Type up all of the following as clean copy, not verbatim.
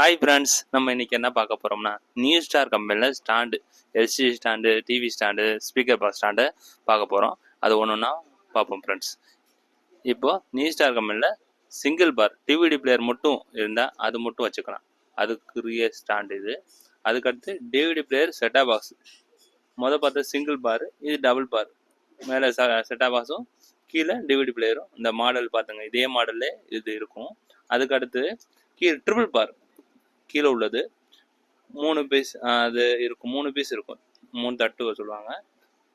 Hi friends, நம்ம இன்னைக்கு என்ன பார்க்க போகிறோம்னா நியூ ஸ்டார் கம்பெனியில் stand, LCD stand, TV stand, speaker box stand பார்க்க போகிறோம். அது ஒன்றுன்னா பார்ப்போம் ஃப்ரெண்ட்ஸ். இப்போது நியூ ஸ்டார் கம்பெனியில் சிங்கிள் பார் டிவிடி பிளேயர் மட்டும் இருந்தால் அது மட்டும் வச்சுக்கலாம், அதுக்குரிய ஸ்டாண்டு இது. அதுக்கடுத்து டிவிடி பிளேயர் செட்டா பாக்ஸ், பார்த்தா சிங்கிள் பார், இது டபுள் பார். மேலே செட்டா பாக்ஸும் கீழே டிவிடி பிளேயரும். இந்த மாடல் பார்த்துங்க, இதே மாடல்லே இது இருக்கும். அதுக்கடுத்து கீழே ட்ரிபிள் பார் கீழே உள்ளது 3 பீஸ் அது இருக்கும். 3 பீஸ் இருக்கும், 3 தட்டு சொல்லுவாங்க.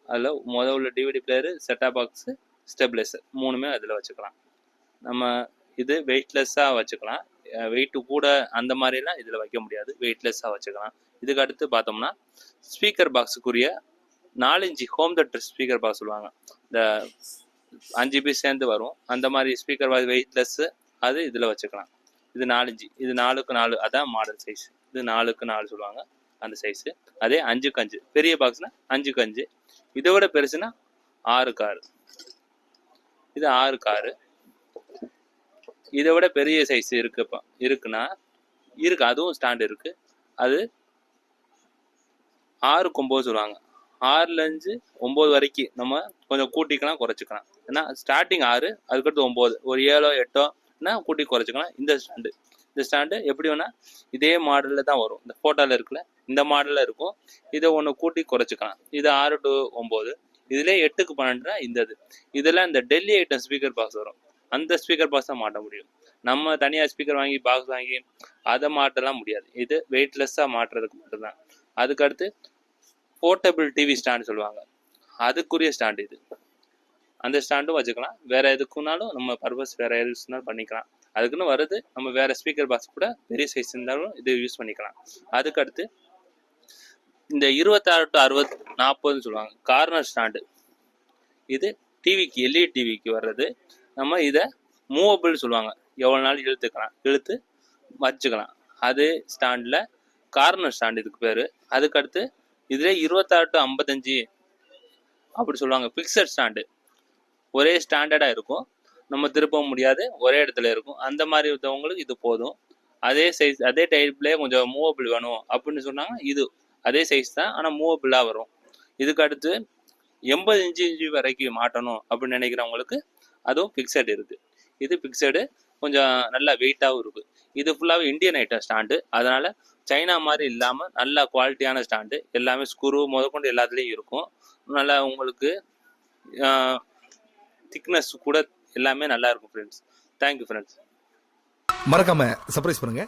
அதில் உள்ள டிவிடி பிளேயரு, செட்டா பாக்ஸு, ஸ்டெபிலைசர் 3மே அதில் வச்சுக்கலாம். நம்ம இது வெயிட்லெஸ்ஸாக வச்சுக்கலாம். வெயிட்டு கூட அந்த மாதிரிலாம் இதில் வைக்க முடியாது, வெயிட்லெஸ்ஸாக வச்சுக்கலாம். இதுக்கு அடுத்து பார்த்தோம்னா ஸ்பீக்கர் பாக்ஸுக்குரிய 4 inch home theatre speaker box சொல்லுவாங்க. இந்த 5 பீஸ் சேர்ந்து வரும், அந்த மாதிரி ஸ்பீக்கர் பாக்ஸ் வெயிட்லெஸ்ஸு, அது இதில் வச்சுக்கலாம். இது 4 இன்ச்சு, இது 4x 4, அதான் மாடல் சைஸ். இது 4x 4 சொல்லுவாங்க அந்த சைஸு. அதே 5x 5 பெரிய பாக்ஸ்னா 5x 5, இதை விட பெருசுனா 6x 6. இது 6x 6. இதை விட பெரிய சைஸ் இருக்குன்னா இருக்கு, அதுவும் ஸ்டாண்ட் இருக்கு. அது 6x 9 சொல்லுவாங்க. 6லேருந்து 9 வரைக்கும் நம்ம கொஞ்சம் கூட்டிக்கலாம் குறைச்சிக்கலாம். ஏன்னா ஸ்டார்டிங் 6, அதுக்கடுத்து 9, ஒரு 7 8 கூட்டி குறைச்சிக்கலாம். இந்த ஸ்டாண்டு எப்படி வேணா இதே மாடலில் தான் வரும். இந்த ஃபோட்டோவில் இருக்குல்ல, இந்த மாடலில் இருக்கும். இதை ஒன்று கூட்டி குறைச்சிக்கலாம். இது 6 to 9, இதிலே 8x 12 இதெல்லாம் இந்த டெல்லி ஐட்டம் ஸ்பீக்கர் பாக்ஸ் வரும். அந்த ஸ்பீக்கர் பாக்ஸ் தான் மாட்ட முடியும். நம்ம தனியாக ஸ்பீக்கர் வாங்கி பாக்ஸ் வாங்கி அதை மாட்டலாம் முடியாது. இது வெயிட்லெஸ்ஸாக மாட்டுறதுக்கு மட்டும்தான். அதுக்கடுத்து போர்ட்டபிள் டிவி ஸ்டாண்டு சொல்லுவாங்க, அதுக்குரிய ஸ்டாண்டு இது. அந்த ஸ்டாண்டும் வச்சுக்கலாம். வேறு எதுக்குனாலும் நம்ம பர்பஸ் வேறு யூஸ்னாலும் பண்ணிக்கலாம். அதுக்குன்னு வருது, நம்ம வேறு ஸ்பீக்கர் பாக்ஸ் கூட பெரிய சைஸ் இருந்தாலும் இது யூஸ் பண்ணிக்கலாம். அதுக்கடுத்து இந்த 26 to 60 40 சொல்லுவாங்க கார்னர் ஸ்டாண்டு. இது டிவிக்கு, எல்இடி டிவிக்கு வர்றது. நம்ம இதை மூவபிள் சொல்லுவாங்க, எவ்வளோ நாள் இழுத்து வச்சுக்கலாம். அது ஸ்டாண்டில் கார்னர் ஸ்டாண்டு இதுக்கு பேர். அதுக்கடுத்து இதில் 26 to 55 அப்படி சொல்லுவாங்க ஃபிக்ஸட் ஸ்டாண்டு. ஒரே ஸ்டாண்டர்டாக இருக்கும், நம்ம திருப்பவும் முடியாது, ஒரே இடத்துல இருக்கும். அந்த மாதிரி இருக்கவங்களுக்கு இது போதும். அதே சைஸ், அதே டைப்லேயே கொஞ்சம் மூவபிள் வேணும் அப்படின்னு சொன்னாங்க, இது அதே சைஸ் தான், ஆனால் மூவபிளாக வரும். இதுக்கு அடுத்து 80 இன்ச்சு வரைக்கும் மாட்டணும் அப்படின்னு நினைக்கிறவங்களுக்கு அதுவும் ஃபிக்ஸட் இருக்குது. இது ஃபிக்ஸடு, கொஞ்சம் நல்லா வெயிட்டாகவும் இருக்குது. இது ஃபுல்லாகவே இந்தியன் ஐட்டம் ஸ்டாண்டு, அதனால் சைனா மாதிரி இல்லாமல் நல்ல குவாலிட்டியான ஸ்டாண்டு. எல்லாமே ஸ்க்ரூ முதற்கொண்டு எல்லாத்துலேயும் இருக்கும். நல்லா உங்களுக்கு திக்னஸ் கூட எல்லாமே நல்லா இருக்கும் ஃப்ரெண்ட்ஸ். Thank you friends. மறக்காம சர்ப்ரைஸ் பண்ணுங்க.